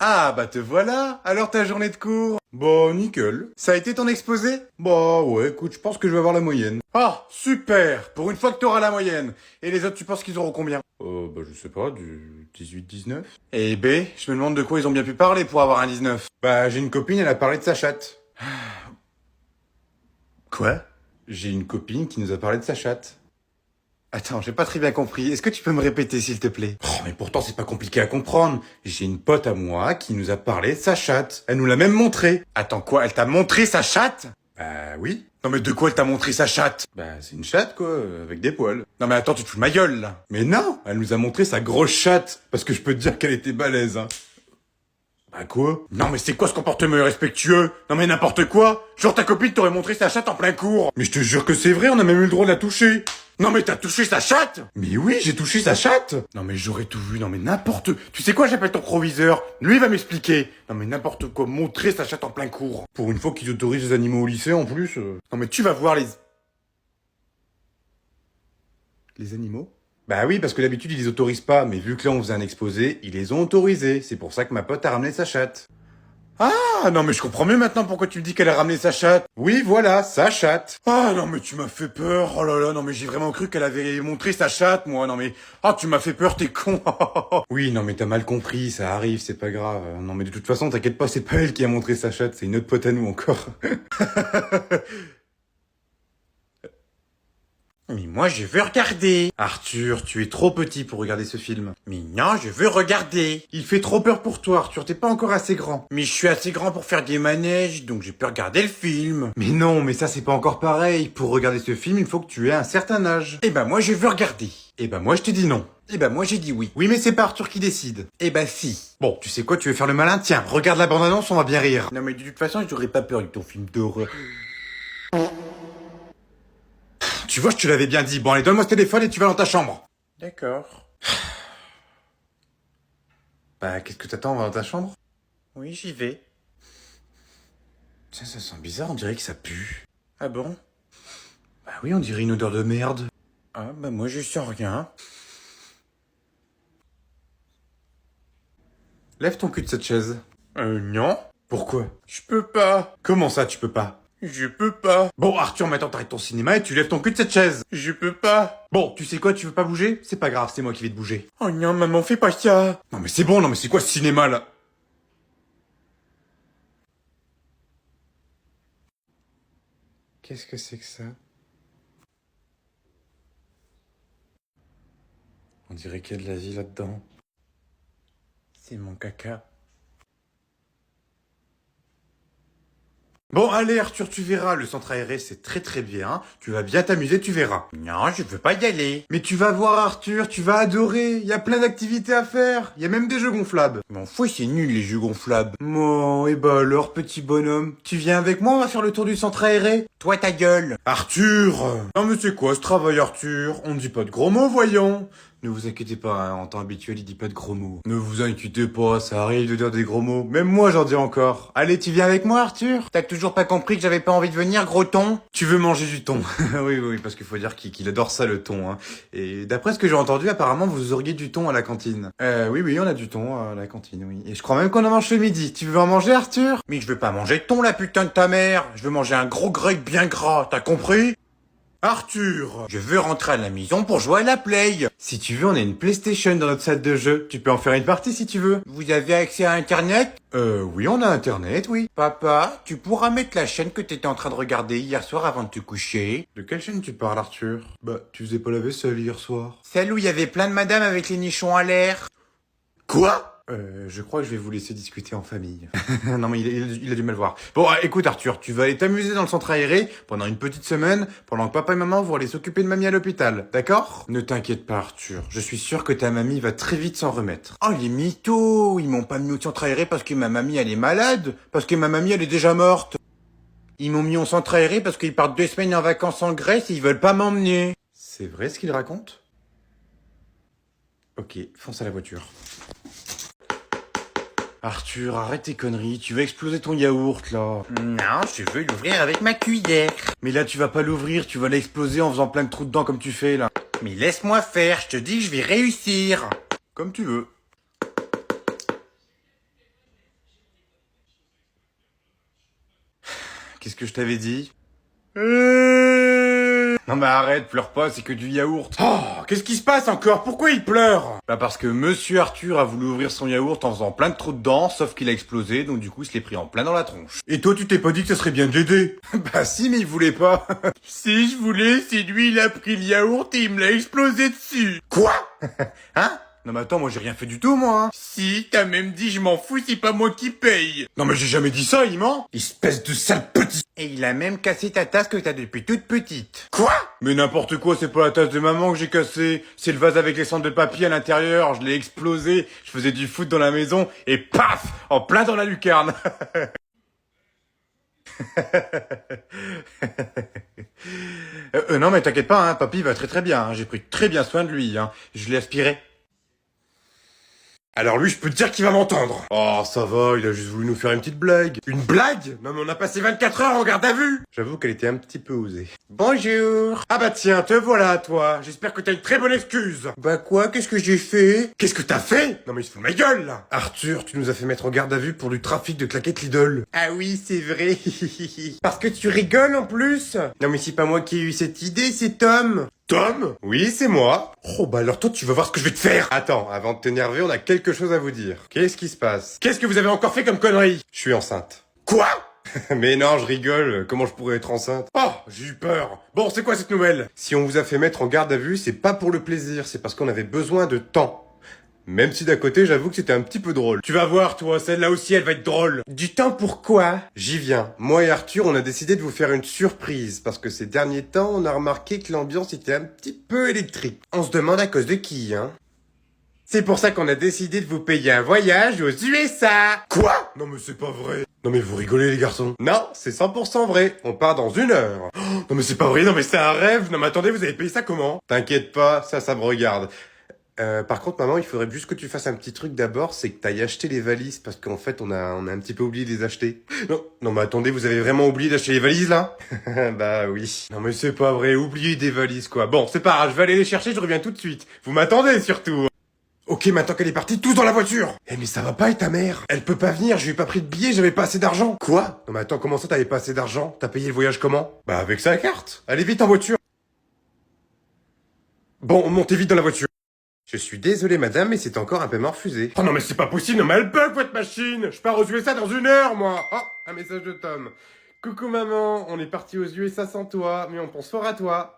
Ah, bah te voilà. Alors ta journée de cours? Bah, nickel. Ça a été ton exposé? Bah, ouais, écoute, je pense que je vais avoir la moyenne. Ah, super. Pour une fois que t'auras la moyenne. Et les autres, tu penses qu'ils auront combien? Bah, je sais pas, du 18-19. Et B, je me demande de quoi ils ont bien pu parler pour avoir un 19. Bah, j'ai une copine, elle a parlé de sa chatte. Quoi? J'ai une copine qui nous a parlé de sa chatte. Attends, j'ai pas très bien compris. Est-ce que tu peux me répéter, s'il te plaît? Oh, mais pourtant, c'est pas compliqué à comprendre. J'ai une pote à moi qui nous a parlé de sa chatte. Elle nous l'a même montré. Attends, quoi? Elle t'a montré sa chatte? Bah oui. Non mais de quoi elle t'a montré sa chatte? Bah c'est une chatte quoi, avec des poils. Non mais attends, tu te fous de ma gueule là. Mais non, elle nous a montré sa grosse chatte. Parce que je peux te dire qu'elle était balèze, hein. Bah quoi? Non mais c'est quoi ce comportement irrespectueux? Non mais n'importe quoi. Genre ta copine t'aurait montré sa chatte en plein cours. Mais je te jure que c'est vrai, on a même eu le droit de la toucher. Non mais t'as touché sa chatte? Mais oui, j'ai touché sa chatte. Non mais j'aurais tout vu, non mais n'importe... Tu sais quoi, j'appelle ton proviseur. Lui il va m'expliquer. Non mais n'importe quoi, montrer sa chatte en plein cours. Pour une fois qu'ils autorisent les animaux au lycée en plus. Non mais tu vas voir les... Les animaux? Bah oui, parce que d'habitude ils les autorisent pas, mais vu que là on faisait un exposé, ils les ont autorisés. C'est pour ça que ma pote a ramené sa chatte. Ah, non mais je comprends mieux maintenant pourquoi tu me dis qu'elle a ramené sa chatte. Oui, voilà, sa chatte. Ah non mais tu m'as fait peur. Oh là là, non mais j'ai vraiment cru qu'elle avait montré sa chatte, moi. Non mais... Ah, tu m'as fait peur, t'es con. Oui, non mais t'as mal compris, ça arrive, c'est pas grave. Non mais de toute façon, t'inquiète pas, c'est pas elle qui a montré sa chatte, c'est une autre pote à nous encore. Mais moi, je veux regarder. Arthur, tu es trop petit pour regarder ce film. Mais non, je veux regarder. Il fait trop peur pour toi, Arthur, t'es pas encore assez grand. Mais je suis assez grand pour faire des manèges, donc j'ai pu regarder le film. Mais non, mais ça c'est pas encore pareil. Pour regarder ce film, il faut que tu aies un certain âge. Eh ben moi, je veux regarder. Eh ben moi, je te dis non. Eh ben moi, j'ai dit oui. Oui, mais c'est pas Arthur qui décide. Eh ben si. Bon, tu sais quoi, tu veux faire le malin? Tiens, regarde la bande-annonce, on va bien rire. Non mais de toute façon, j'aurais pas peur de ton film d'horreur. Tu vois, je te l'avais bien dit. Bon, allez, donne-moi ce téléphone et tu vas dans ta chambre. D'accord. Bah, qu'est-ce que t'attends? On va dans ta chambre? Oui, j'y vais. Tiens, ça sent bizarre, on dirait que ça pue. Ah bon? Bah oui, on dirait une odeur de merde. Ah, bah moi, je sens rien. Lève ton cul de cette chaise. Non. Pourquoi? Je peux pas. Comment ça, tu peux pas? Je peux pas. Bon, Arthur, maintenant t'arrêtes ton cinéma et tu lèves ton cul de cette chaise. Je peux pas. Bon, tu sais quoi, tu veux pas bouger? C'est pas grave, c'est moi qui vais te bouger. Oh non, maman, fais pas ça. Non mais c'est bon, non mais c'est quoi ce cinéma là? Qu'est-ce que c'est que ça? On dirait qu'il y a de la vie là-dedans. C'est mon caca. Bon, allez Arthur, tu verras, le centre aéré c'est très très bien, tu vas bien t'amuser, tu verras. Non, je veux pas y aller. Mais tu vas voir Arthur, tu vas adorer, il y a plein d'activités à faire, il y a même des jeux gonflables. M'en fous, c'est nul les jeux gonflables. Bon, et bah alors petit bonhomme, tu viens avec moi, on va faire le tour du centre aéré? Toi ta gueule. Arthur! Non mais c'est quoi ce travail Arthur? On ne dit pas de gros mots, voyons. Ne vous inquiétez pas, hein, en temps habituel, il dit pas de gros mots. Ne vous inquiétez pas, ça arrive de dire des gros mots. Même moi, j'en dis encore. Allez, tu viens avec moi, Arthur? T'as toujours pas compris que j'avais pas envie de venir, gros thon? Tu veux manger du thon? Oui, oui, parce qu'il faut dire qu'il adore ça, le thon, hein. Et d'après ce que j'ai entendu, apparemment, vous auriez du thon à la cantine. Oui, oui, on a du thon à la cantine, oui. Et je crois même qu'on en mange ce midi. Tu veux en manger, Arthur? Mais je veux pas manger de thon, la putain de ta mère. Je veux manger un gros grec bien gras, t'as compris? Arthur, je veux rentrer à la maison pour jouer à la Play. Si tu veux, on a une PlayStation dans notre salle de jeu. Tu peux en faire une partie si tu veux. Vous avez accès à Internet? Oui, on a Internet, oui. Papa, tu pourras mettre la chaîne que t'étais en train de regarder hier soir avant de te coucher? De quelle chaîne tu parles, Arthur? Bah, tu faisais pas la vaisselle hier soir. Celle où il y avait plein de madames avec les nichons à l'air. Quoi? Je crois que je vais vous laisser discuter en famille. Non mais il a du mal voir. Bon, écoute Arthur, tu vas aller t'amuser dans le centre aéré pendant une petite semaine, pendant que papa et maman vont aller s'occuper de mamie à l'hôpital, d'accord? Ne t'inquiète pas Arthur, je suis sûr que ta mamie va très vite s'en remettre. Oh les mythos, ils m'ont pas mis au centre aéré parce que ma mamie elle est malade, parce que ma mamie elle est déjà morte. Ils m'ont mis au centre aéré parce qu'ils partent 2 semaines en vacances en Grèce et ils veulent pas m'emmener. C'est vrai ce qu'ils racontent? Ok, fonce à la voiture. Arthur, arrête tes conneries, tu vas exploser ton yaourt, là. Non, je veux l'ouvrir avec ma cuillère. Mais là, tu vas pas l'ouvrir, tu vas l'exploser en faisant plein de trous dedans comme tu fais, là. Mais laisse-moi faire, je te dis que je vais réussir. Comme tu veux. Qu'est-ce que je t'avais dit? Non mais arrête, pleure pas, c'est que du yaourt. Oh, qu'est-ce qui se passe encore? Pourquoi il pleure? Bah parce que Monsieur Arthur a voulu ouvrir son yaourt en faisant plein de trous dedans, sauf qu'il a explosé, donc du coup il se l'est pris en plein dans la tronche. Et toi tu t'es pas dit que ça serait bien de l'aider? Bah si, mais il voulait pas. Si je voulais, c'est lui il a pris le yaourt et il me l'a explosé dessus. Quoi? Hein? Non mais attends, moi j'ai rien fait du tout moi hein. Si, t'as même dit je m'en fous, c'est pas moi qui paye. Non mais j'ai jamais dit ça, il ment. Espèce de sale petit. Et il a même cassé ta tasse que t'as depuis toute petite. Quoi? Mais n'importe quoi, c'est pas la tasse de maman que j'ai cassée. C'est le vase avec les cendres de papier à l'intérieur, je l'ai explosé, je faisais du foot dans la maison et paf, en plein dans la lucarne. Non mais t'inquiète pas, hein, papy va très très bien, hein. J'ai pris très bien soin de lui, hein. Je l'ai aspiré. Alors lui, je peux te dire qu'il va m'entendre. Oh, ça va, il a juste voulu nous faire une petite blague. Une blague? Non mais on a passé 24 heures en garde à vue. J'avoue qu'elle était un petit peu osée. Bonjour. Ah bah tiens, te voilà toi. J'espère que t'as une très bonne excuse. Bah quoi? Qu'est-ce que j'ai fait? Qu'est-ce que t'as fait? Non mais il se fout de ma gueule là. Arthur, tu nous as fait mettre en garde à vue pour du trafic de claquettes Lidl. Ah oui, c'est vrai. Parce que tu rigoles en plus. Non mais c'est pas moi qui ai eu cette idée, c'est Tom. Tom? Oui, c'est moi. Oh bah alors toi tu vas voir ce que je vais te faire. Attends, avant de t'énerver, on a quelque chose à vous dire. Qu'est-ce qui se passe? Qu'est-ce que vous avez encore fait comme connerie? Je suis enceinte. Quoi? Mais non, je rigole. Comment je pourrais être enceinte? Oh, j'ai eu peur. Bon, c'est quoi cette nouvelle? Si on vous a fait mettre en garde à vue, c'est pas pour le plaisir, c'est parce qu'on avait besoin de temps. Même si d'à côté, j'avoue que c'était un petit peu drôle. Tu vas voir, toi, celle-là aussi, elle va être drôle. Du temps pourquoi? J'y viens. Moi et Arthur, on a décidé de vous faire une surprise, parce que ces derniers temps, on a remarqué que l'ambiance était un petit peu électrique. On se demande à cause de qui, hein? C'est pour ça qu'on a décidé de vous payer un voyage aux USA. Quoi? Non mais c'est pas vrai. Non mais vous rigolez les garçons. Non, c'est 100% vrai. On part dans 1 heure. Oh, non mais c'est pas vrai, non mais c'est un rêve. Non mais attendez, vous avez payé ça comment? T'inquiète pas, ça me regarde. Par contre, maman, il faudrait juste que tu fasses un petit truc d'abord, c'est que t'ailles acheter les valises, parce qu'en fait, on a un petit peu oublié de les acheter. Non, mais attendez, vous avez vraiment oublié d'acheter les valises, là? Bah oui. Non, mais c'est pas vrai, oubliez des valises, quoi. Bon, c'est pas grave, je vais aller les chercher, je reviens tout de suite. Vous m'attendez, surtout. Ok, maintenant qu'elle est partie, tous dans la voiture. Eh mais ça va pas, et ta mère? Elle peut pas venir, je lui ai pas pris de billet, j'avais pas assez d'argent. Quoi? Non mais attends, comment ça t'avais pas assez d'argent? T'as payé le voyage comment? Bah avec sa carte. Allez vite en voiture. Bon, montez vite dans la voiture. Je suis désolé madame, mais c'est encore un paiement refusé. Oh non mais c'est pas possible, non mais elle bug votre machine. Je pars aux USA dans 1 heure moi. Oh, un message de Tom. Coucou maman, on est parti aux USA sans toi, mais on pense fort à toi.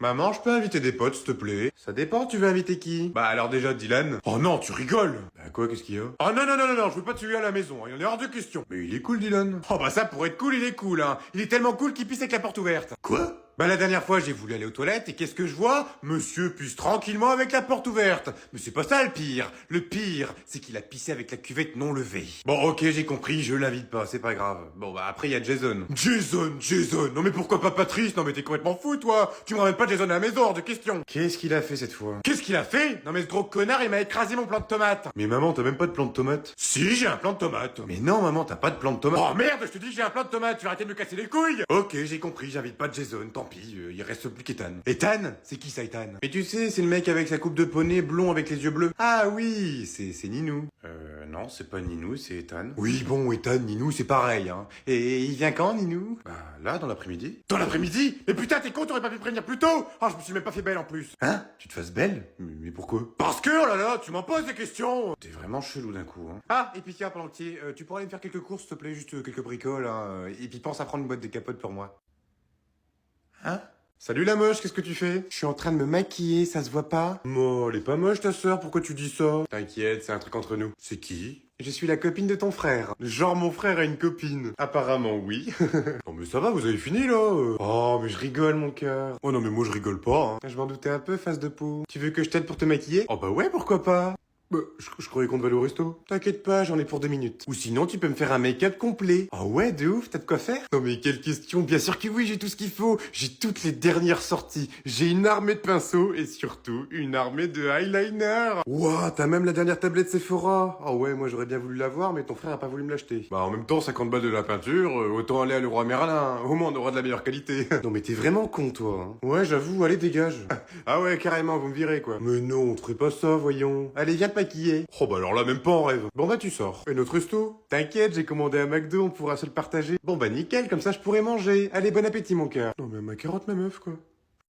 Maman, je peux inviter des potes, s'il te plaît? Ça dépend, tu veux inviter qui? Bah alors déjà Dylan. Oh non, tu rigoles. Bah quoi, qu'est-ce qu'il y a? Oh non, je veux pas tuer à la maison, il en est hors de question. Mais il est cool Dylan. Oh bah ça, pour être cool, il est cool, hein. Il est tellement cool qu'il pisse avec la porte ouverte. Quoi? Bah la dernière fois, j'ai voulu aller aux toilettes et qu'est-ce que je vois? Monsieur pisse tranquillement avec la porte ouverte. Mais c'est pas ça le pire. Le pire, c'est qu'il a pissé avec la cuvette non levée. Bon ok, j'ai compris, je l'invite pas, c'est pas grave. Bon bah après il y a Jason. Jason. Non mais pourquoi pas Patrice? Non mais t'es complètement fou toi. Tu me ramènes pas Jason à la maison, hors de question. Qu'est-ce qu'il a fait cette fois? Qu'est-ce qu'il a fait? Non mais ce gros connard, il m'a écrasé mon plant de tomate. Mais maman, t'as même pas de plant de tomate? Si, j'ai un plant de tomate. Mais non maman, t'as pas de plant de tomate. Oh merde, je te dis j'ai un plant de tomate, tu vas arrêter de me casser les couilles. Ok, j'ai compris, j'invite pas Jason, tant pis, il reste plus qu'Ethan. Ethan? C'est qui ça Ethan? Mais tu sais, c'est le mec avec sa coupe de poney blond avec les yeux bleus. Ah oui, c'est Ninou. Non, c'est pas Ninou, c'est Ethan. Oui, bon, Ethan, Ninou, c'est pareil, hein. Et il vient quand, Ninou? Bah, là, dans l'après-midi. Dans l'après-midi? Mais putain, t'es con, t'aurais pas pu prévenir plus tôt? Ah, je me suis même pas fait belle en plus. Hein? Tu te fasses belle? Mais pourquoi? Parce que, oh là là, tu m'en poses des questions. T'es vraiment chelou d'un coup, hein. Ah, et puis tiens, pendant que t'y es, tu pourrais aller me faire quelques courses, s'il te plaît, juste quelques bricoles, hein. Et puis pense à prendre une boîte de capotes pour moi. Hein? Salut la moche, qu'est-ce que tu fais? Je suis en train de me maquiller, ça se voit pas? Oh, elle est pas moche ta sœur, pourquoi tu dis ça? T'inquiète, c'est un truc entre nous. C'est qui? Je suis la copine de ton frère. Genre mon frère a une copine. Apparemment oui. Non mais ça va, vous avez fini là? Oh mais je rigole mon cœur. Oh non mais moi je rigole pas. Hein. Je m'en doutais un peu, face de peau. Tu veux que je t'aide pour te maquiller? Oh bah ouais, pourquoi pas? Bah, je croyais qu'on devait aller au resto. T'inquiète pas, j'en ai pour 2 minutes. Ou sinon, tu peux me faire un make-up complet. Ah ouais, de ouf, t'as de quoi faire? Non mais quelle question, bien sûr que oui, j'ai tout ce qu'il faut. J'ai toutes les dernières sorties. J'ai une armée de pinceaux et surtout une armée de eyeliner. Ouah, t'as même la dernière tablette Sephora. Ah ouais, moi j'aurais bien voulu l'avoir, mais ton frère a pas voulu me l'acheter. Bah en même temps, 50 balles de la peinture, autant aller à Leroy Merlin. Au moins on aura de la meilleure qualité. Non mais t'es vraiment con toi. Hein. Ouais, j'avoue, allez dégage. Ah ouais, carrément, vous me virez quoi. Mais non, on ferait pas ça, voyons. Allez, viens te maquiller. Oh bah alors là, même pas en rêve. Bon bah tu sors. Et notre resto? T'inquiète, j'ai commandé un McDo, on pourra se le partager. Bon bah nickel, comme ça je pourrai manger. Allez, bon appétit mon cœur. Non mais ma carotte ma meuf quoi.